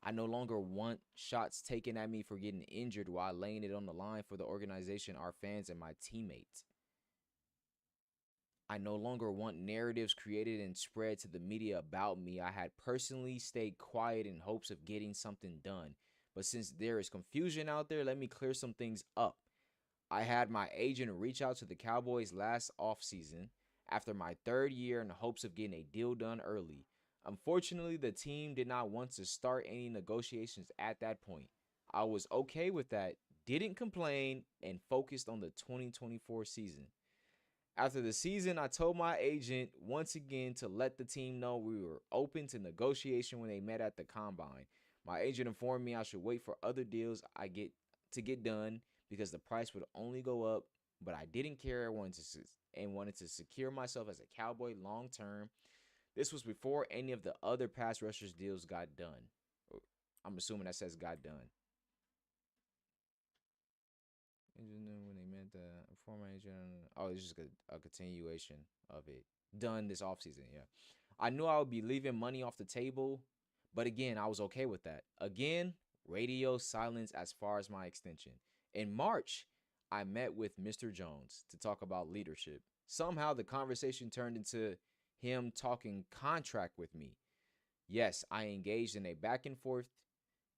I no longer want shots taken at me for getting injured while laying it on the line for the organization, our fans, and my teammates. I no longer want narratives created and spread to the media about me. I had personally stayed quiet in hopes of getting something done. But since there is confusion out there, let me clear some things up. I had my agent reach out to the Cowboys last offseason after my 3rd year in hopes of getting a deal done early. Unfortunately, the team did not want to start any negotiations at that point. I was okay with that, didn't complain, and focused on the 2024 season. After the season, I told my agent once again to let the team know we were open to negotiation when they met at the combine. My agent informed me I should wait for other deals I get done because the price would only go up, but I didn't care and wanted to secure myself as a Cowboy long term. This was before any of the other pass rushers deals got done. I'm assuming that says got done. When they met the former agent, oh, it's just a continuation of it. done this offseason. Yeah. I knew I would be leaving money off the table, but again, I was okay with that. Again, radio silence as far as my extension. In March, I met with Mr. Jones to talk about leadership. Somehow the conversation turned into him talking contract with me. Yes, I engaged in a back and forth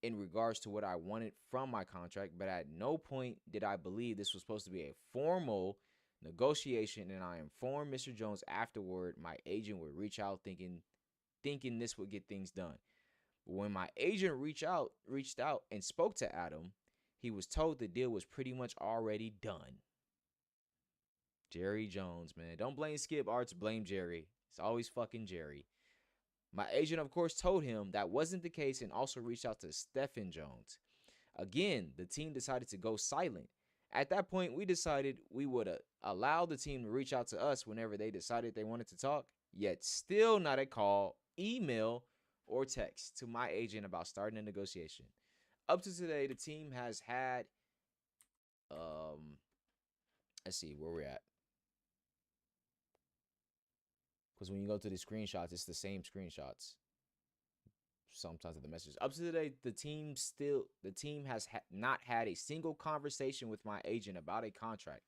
in regards to what I wanted from my contract, but at no point did I believe this was supposed to be a formal negotiation. And I informed Mr. Jones afterward my agent would reach out thinking this would get things done. But when my agent reached out and spoke to Adam, he was told the deal was pretty much already done. Jerry Jones, man. Don't blame Skip Arts, blame Jerry. It's always fucking Jerry. My agent, of course, told him that wasn't the case and also reached out to Stephen Jones. Again, the team decided to go silent. At that point, we decided we would allow the team to reach out to us whenever they decided they wanted to talk, yet still not a call, email, or text to my agent about starting a negotiation. Up to today, the team has had, um, let's see where we're at. Because when you go to the screenshots, it's the same screenshots. Sometimes of the messages. Up to today, the team has not had a single conversation with my agent about a contract.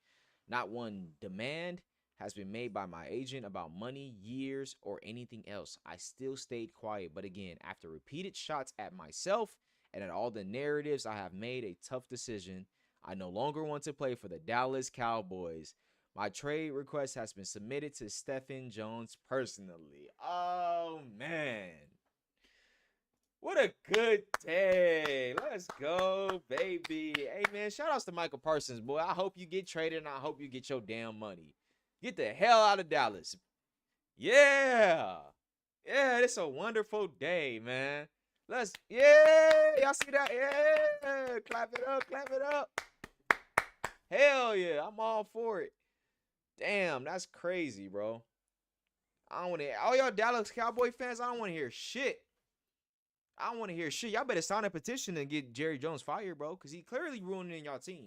Not one demand has been made by my agent about money, years, or anything else. I still stayed quiet, but again, after repeated shots at myself and at all the narratives, I have made a tough decision. I no longer want to play for the Dallas Cowboys. My trade request has been submitted to Stephen Jones personally. Oh man. What a good day. Let's go, baby. Hey, man, shout outs to Michael Parsons, boy. I hope you get traded and I hope you get your damn money. Get the hell out of Dallas. Yeah. Yeah, it's a wonderful day, man. Yeah, y'all see that? Yeah, clap it up, clap it up. Hell yeah, I'm all for it. Damn, that's crazy, bro. I don't want to, all y'all Dallas Cowboy fans, I don't want to hear shit. I don't want to hear shit. Y'all better sign a petition and get Jerry Jones fired, bro, because he clearly ruining y'all team.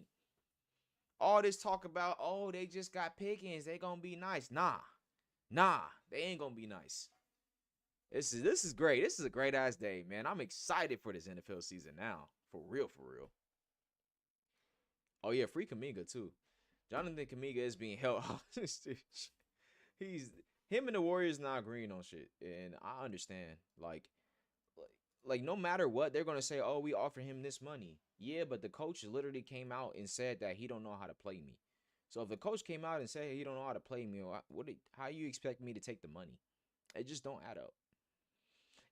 All this talk about, oh, they just got Pickens, they gonna be nice. Nah, they ain't gonna be nice. This is great. This is a great ass day, man. I'm excited for this NFL season now, for real, for real. Oh yeah, free Kaminga too. Jonathan Kaminga is being held. He's him and the Warriors not agreeing on shit, and I understand. Like no matter what, they're gonna say, "Oh, we offer him this money." Yeah, but the coach literally came out and said that he don't know how to play me. So if the coach came out and said hey, he don't know how to play me, how you expect me to take the money? It just don't add up.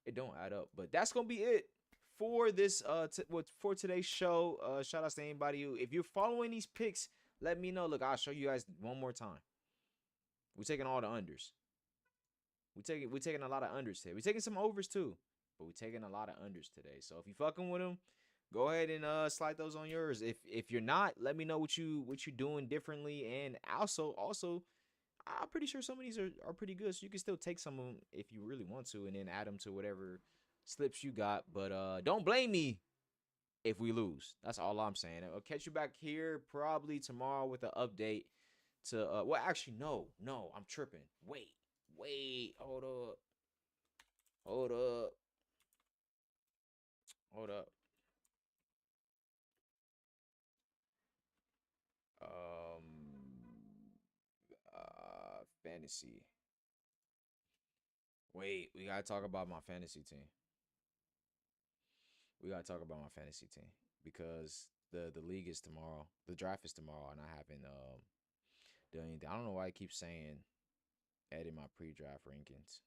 It don't add up. But that's gonna be it for this for today's show. Shout out to anybody who, if you're following these picks, let me know. Look, I'll show you guys one more time. We're taking all the unders. We're taking a lot of unders today. We're taking some overs too, but we're taking a lot of unders today. So if you fucking with them, go ahead and slide those on yours. If you're not, let me know what you're doing differently. And also, I'm pretty sure some of these are pretty good. So you can still take some of them if you really want to, and then add them to whatever slips you got. But don't blame me if we lose. That's all I'm saying. I'll catch you back here probably tomorrow with an update to well actually no, I'm tripping. Wait, hold up. Hold up. Hold up. Fantasy. Wait, we gotta talk about my fantasy team. We gotta talk about my fantasy team because the league is tomorrow. The draft is tomorrow, and I haven't done anything. I don't know why I keep saying edit my pre-draft rankings.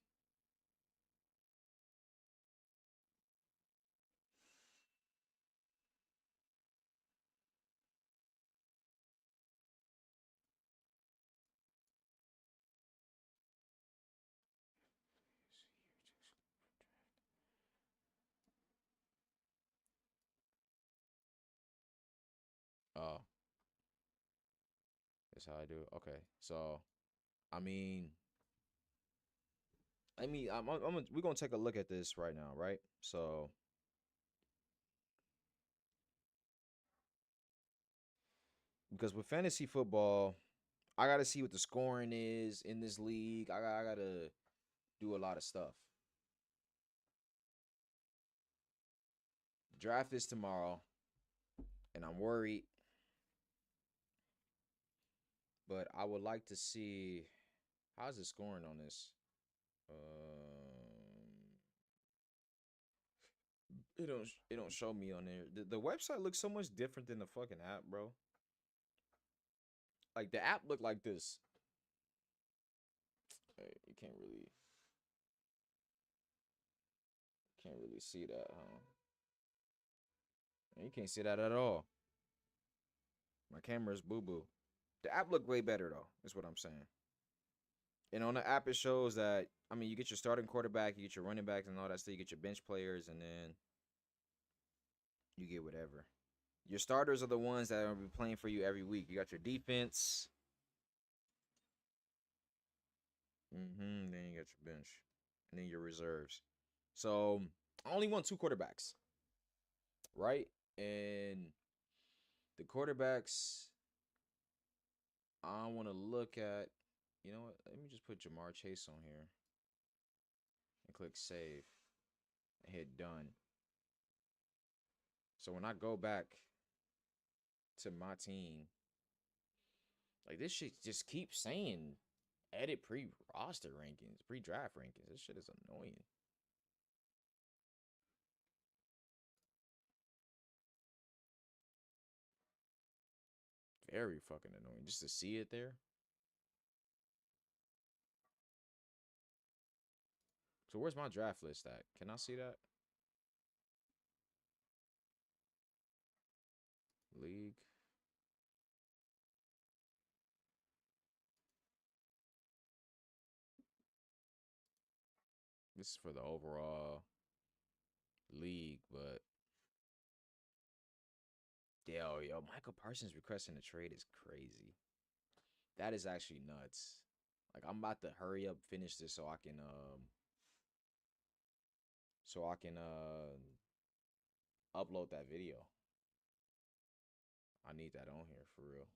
Oh, that's how I do it. Okay, so I mean, we're gonna take a look at this right now, right? So because with fantasy football, I gotta see what the scoring is in this league. I gotta do a lot of stuff. The draft is tomorrow, and I'm worried, but I would like to see how's it scoring on this. It don't show me on there. The website looks so much different than the fucking app, bro. Like the app looked like this. Hey, you can't really see that, huh? You can't see that at all. My camera's boo boo. The app looked way better though. Is what I'm saying. And on the app, it shows that you get your starting quarterback, you get your running backs and all that stuff. You get your bench players, and then you get whatever. Your starters are the ones that are playing for you every week. You got your defense. Then you got your bench, and then your reserves. So I only want two quarterbacks, right? And the quarterbacks I want to look at. You know what? Let me just put Jamar Chase on here and click save and hit done. So when I go back to my team, like this shit just keeps saying edit pre-roster rankings, pre-draft rankings. This shit is annoying. Very fucking annoying just to see it there. So where's my draft list at? Can I see that? League. This is for the overall league, but yo, Michael Parsons requesting a trade is crazy. That is actually nuts. Like I'm about to hurry up, finish this so I can upload that video. I need that on here for real.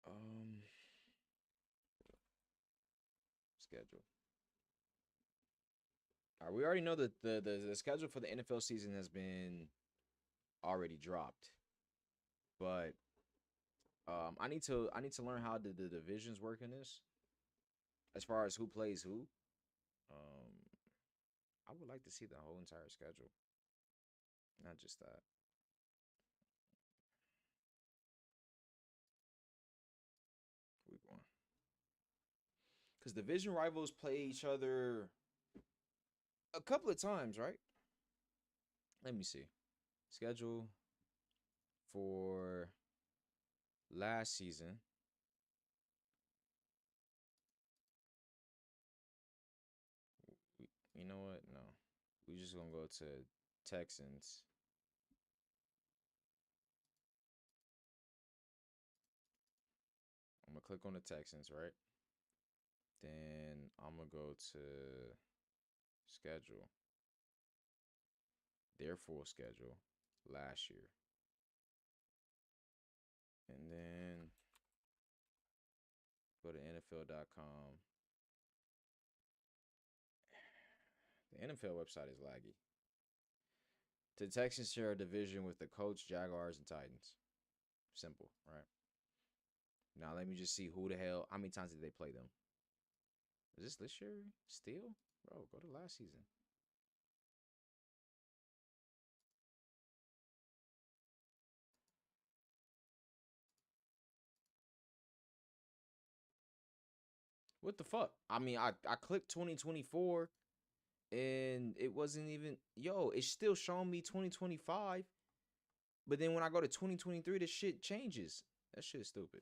Um, schedule. All right, we already know that the schedule for the NFL season has been already dropped, but I need to learn how the divisions work in this, as far as who plays who. Um, I would like to see the whole entire schedule, not just that. Week one, because division rivals play each other a couple of times, right? Let me see. Schedule for last season. You know what? No. We just gonna go to Texans. I'm gonna click on the Texans, right? Then I'm gonna go to schedule. Their full schedule last year. And then go to NFL.com. The NFL website is laggy. The Texans share a division with the Colts, Jaguars, and Titans. Simple, right? Now let me just see who the hell. How many times did they play them? Is this year still? Bro, go to last season. What the fuck? I clicked 2024 and it wasn't even. Yo, it's still showing me 2025. But then when I go to 2023, this shit changes. That shit is stupid.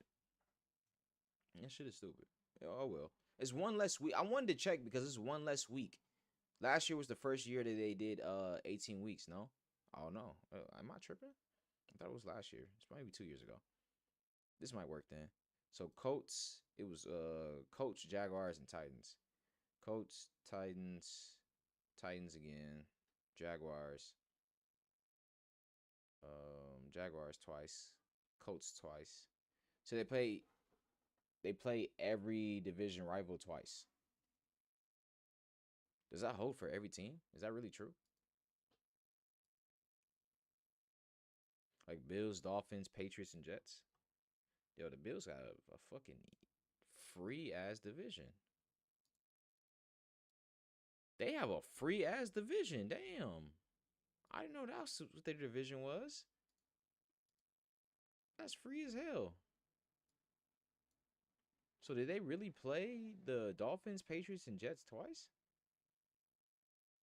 That shit is stupid. Oh well. It's one less week. I wanted to check because it's one less week. Last year was the first year that they did 18 weeks, no? Oh no. Am I tripping? I thought it was last year. It's maybe 2 years ago. This might work then. So Colts, it was Colts, Jaguars, and Titans. Colts, Titans, Titans again, Jaguars, Jaguars twice, Colts twice. So they play every division rival twice. Does that hold for every team? Is that really true? Like Bills, Dolphins, Patriots, and Jets. Yo, the Bills got a fucking free ass division. They have a free ass division. Damn. I didn't know that's what their division was. That's free as hell. So did they really play the Dolphins, Patriots, and Jets twice?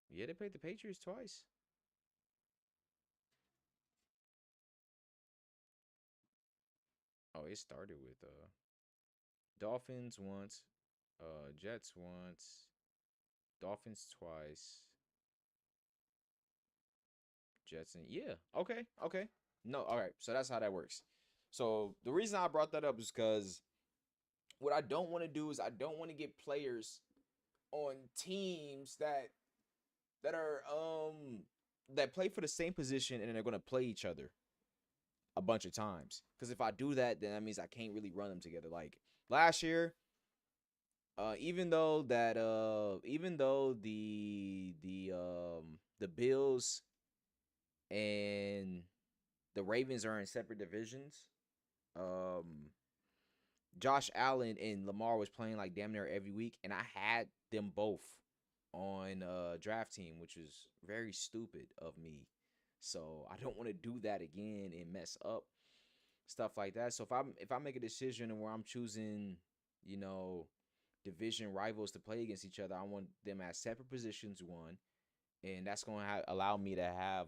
Yeah, they played the Patriots twice. Oh, it started with Dolphins once, Jets once, Dolphins twice, Jets and yeah. Okay, okay. No, all right. So that's how that works. So the reason I brought that up is because what I don't want to do is I don't want to get players on teams that are that play for the same position and they're gonna play each other a bunch of times. Because if I do that, then that means I can't really run them together. Like last year, even though the Bills and the Ravens are in separate divisions, um, Josh Allen and Lamar was playing like damn near every week, and I had them both on draft team, which was very stupid of me. So I don't want to do that again and mess up stuff like that. So if I make a decision where I'm choosing, you know, division rivals to play against each other, I want them at separate positions. One, and that's going to allow me to have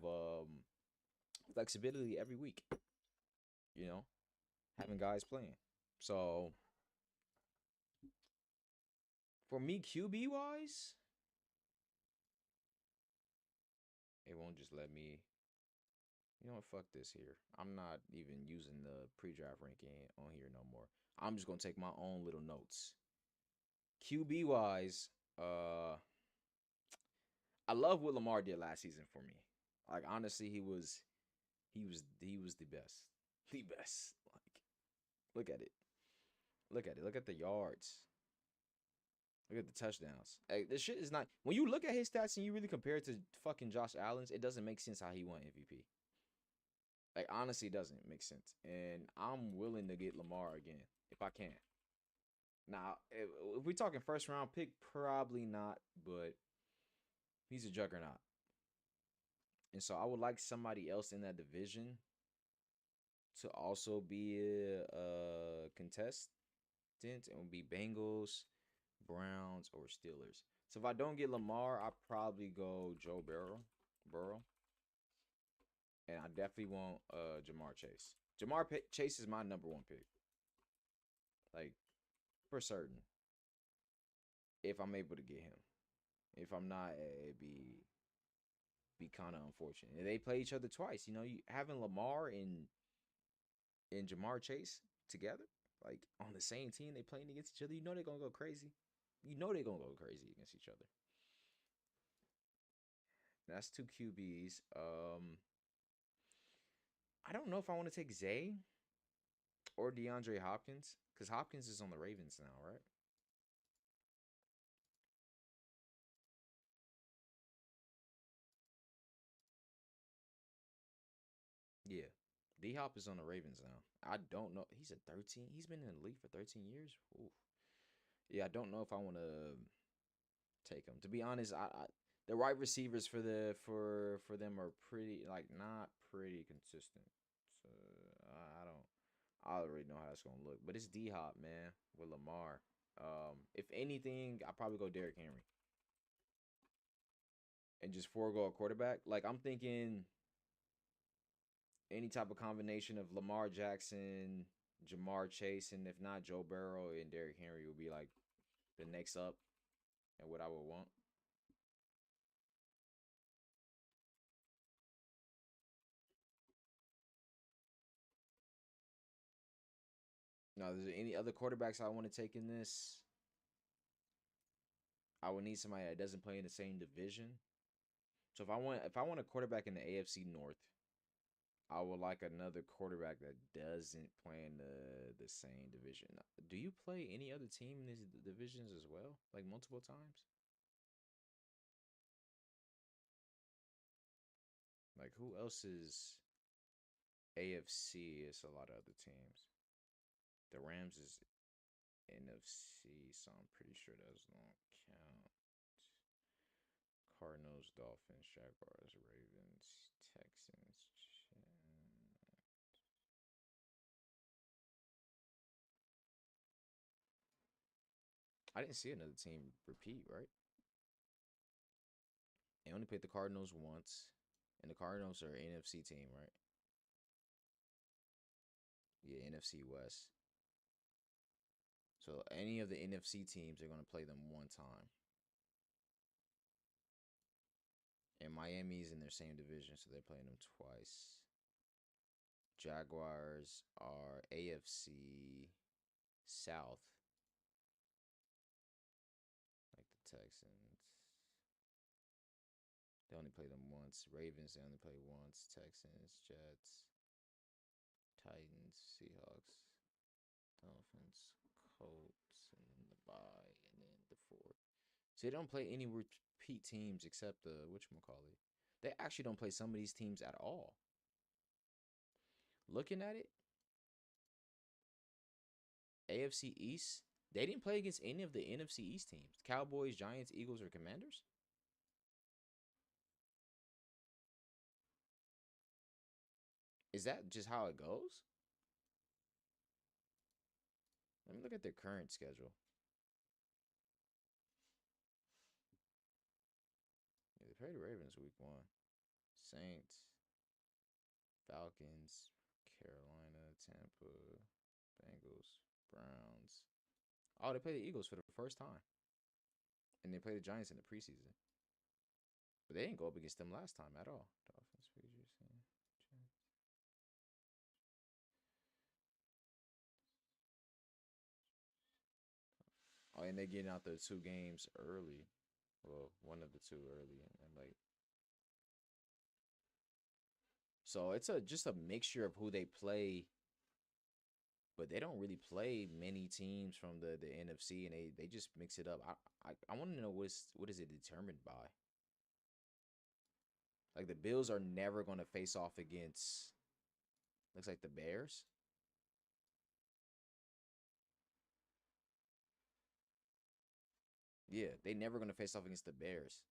flexibility every week. You know, having guys playing. So for me, QB wise, it won't just let me. You know what? Fuck this here. I'm not even using the pre-draft ranking on here no more. I'm just gonna take my own little notes. QB wise, I love what Lamar did last season for me. Like honestly, he was the best, the best. Like look at it, look at it, look at the yards, look at the touchdowns. Like, this shit is not. When you look at his stats and you really compare it to fucking Josh Allen's, it doesn't make sense how he won MVP. Like honestly, it doesn't make sense. And I'm willing to get Lamar again if I can. Now, if we talking first round pick, probably not, but he's a juggernaut. And so I would like somebody else in that division to also be a contestant. It would be Bengals, Browns, or Steelers. So if I don't get Lamar, I probably go Joe Burrow, and I definitely want Jamar Chase. Chase is my number one pick, like for certain. If I'm able to get him, if I'm not, it'd be kind of unfortunate. They play each other twice. You know, you having Lamar and Jamar Chase together, like on the same team, they playing against each other. You know they're gonna go crazy. You know they're gonna go crazy against each other. That's two QBs. I don't know if I want to take Zay or DeAndre Hopkins because Hopkins is on the Ravens now, right? Yeah, D Hop is on the Ravens now. I don't know. He's a 13. He's been in the league for 13 years. Ooh. Yeah, I don't know if I want to take him. To be honest, the wide receivers for them are pretty like not pretty consistent. So I don't. I already know how that's gonna look. But it's D Hop, man, with Lamar. If anything, I probably go Derrick Henry and just forego a quarterback. Like I'm thinking any type of combination of Lamar Jackson, Jamar Chase, and if not Joe Burrow and Derrick Henry would be like the next up and what I would want. Now, is there any other quarterbacks I want to take in this? I would need somebody that doesn't play in the same division. So if I want a quarterback in the AFC North, I would like another quarterback that doesn't play in the same division. Do you play any other team in these divisions as well, like multiple times? Like who else is AFC? It's a lot of other teams. The Rams is NFC, so I'm pretty sure those don't count. Cardinals, Dolphins, Jaguars, Ravens, Texans. I didn't see another team repeat, right? They only played the Cardinals once, and the Cardinals are an NFC team, right? Yeah, NFC West. So any of the NFC teams are going to play them one time. And Miami's in their same division, so they're playing them twice. Jaguars are AFC South, like the Texans. They only play them once. Ravens, they only play once. Texans, Jets, Titans, Seahawks, Dolphins, Colts, and then the bye, and then the four. So they don't play any repeat teams except the whatchamacallit. They actually don't play some of these teams at all. Looking at it, AFC East, they didn't play against any of the NFC East teams. Cowboys, Giants, Eagles, or Commanders. Is that just how it goes? Let me look at their current schedule. Yeah, they played the Ravens week 1. Saints, Falcons, Carolina, Tampa, Bengals, Browns. Oh, they played the Eagles for the first time. And they played the Giants in the preseason. But they didn't go up against them last time at all. Dolphins, Patriots, oh, and they're getting out the 2 games early. Well, one of the two early and late. So it's just a mixture of who they play, but they don't really play many teams from the NFC, and they just mix it up. I want to know what is it determined by? Like the Bills are never going to face off against looks like the Bears. Yeah, they never going to face off against the Bears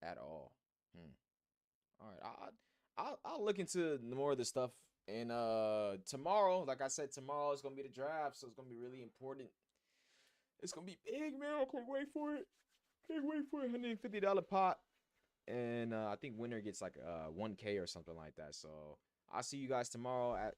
at all. Hmm. All right, I'll look into more of the stuff. And tomorrow, like I said, tomorrow is gonna be the draft, so it's gonna be really important. It's gonna be big, man. I can't wait for it. Can't wait for it. $150 pot, and I think winner gets like 1K or something like that. So I'll see you guys tomorrow at